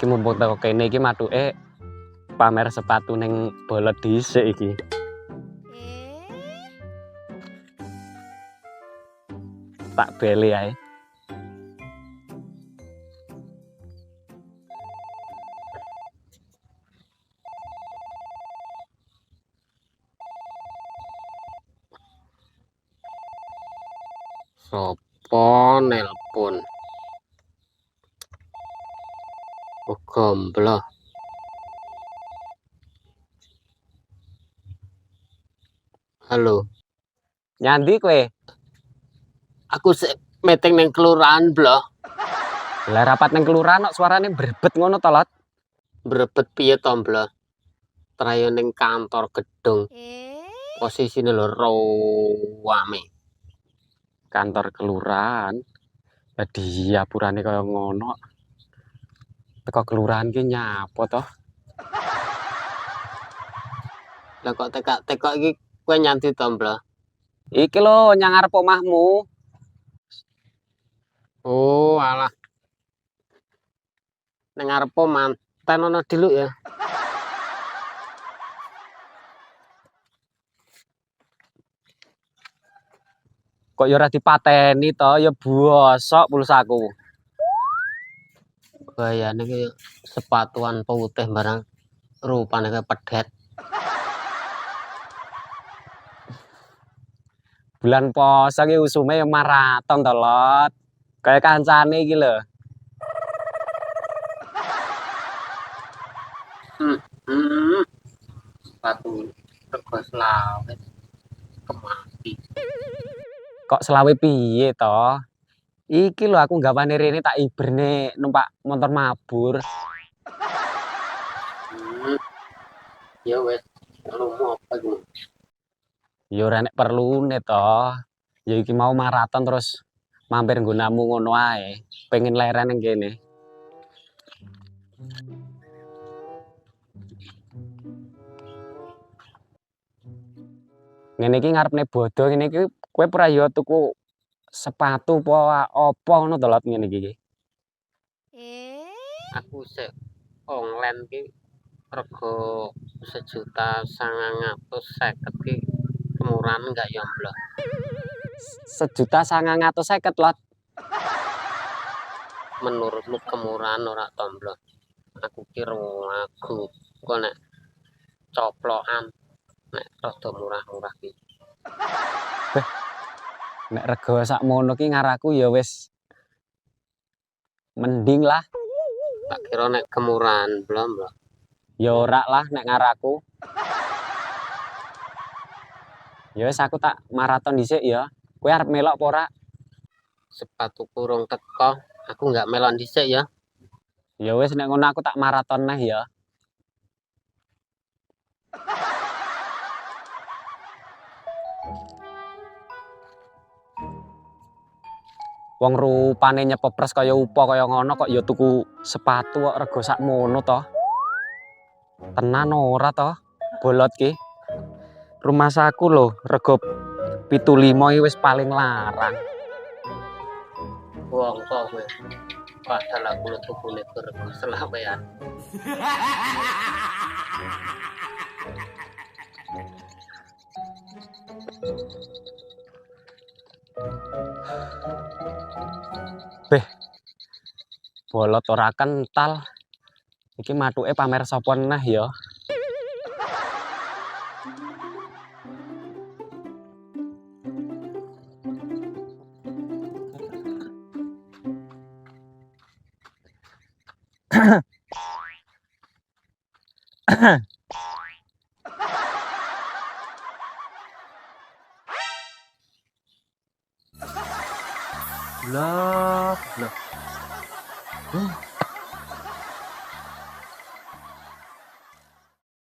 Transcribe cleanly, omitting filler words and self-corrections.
Iki mumpung teko kene iki mathuke pamer sepatu ning bolot dhisik iki. Tak beli ae. Sopo nelpon? Oh, gombloh. Halo. Nyandi kowe? Aku sik meeting ning kelurahan, Bloh. Lah rapat ning kelurahan kok suarane brebet ngono to, Lot? Brebet piye to, Bloh? Trayo ning kantor gedung. Posisine lho rame. Kantor kelurahan. Lah diapurane kaya ngono. Teko kelurahan ki nyapo to? Lah kok tekak-tekok iki kowe nyanti to, Bloh? Iki lho nyang ngarep omahmu. Oh, alah. Nang ngarep manten ono diluk ya. Kok ya ora dipateni to, ya bosok pulsaku. Gayane ki sepatuan putih barang rupane kaya pedet. Bulan poso ki usume ya maraton to, Lot. Kaya kancane iki lho. Sepatu rego selawe kemati. Kok selawe piye to? Iki lho aku gawane rene tak iberne numpak motor mabur. Ya wes, lumu apa iku? Ya ora nek perlune to. Ya iki mau maraton terus mampir nggonamu ngono ae. Pengen leren ning kene. Ngene iki ngarepne bodo ngene iki kowe ora ya tuku sepatu apa ngono to, Lot, ngene iki. Aku sik online ki rego 1.950.000 ki kemurahan enggak ya, Mbloh? 1.950.000, Lot. Menurutmu kemurahan ora to, Mbloh? Aku kira aku kok nek coplokan nek rada murah-murah ki. Nek rego sakmono ki ngaraku ya wis mending lah. Tak kira nek kemurahan, Mbloh. Ya ora lah nek ngaraku. Ya wis aku tak maraton dhisik ya. Kowe arep melok apa ora? Sepatu kurung teko, aku enggak melok dhisik ya. Ya wis nek ngono aku tak maraton neh ya. Wong rupane nyepepres kaya upo kaya ngono kok ya tuku sepatu kok rego sakmono to. Tenan ora to? Bolot ki. Rumah saku lho rego 75 iki wis paling larang. Wong kok kowe. Padahal aku tukune rego selawean. Beh, bolot ora kental. Iki mathuke pamer sapa neh ya. Lah.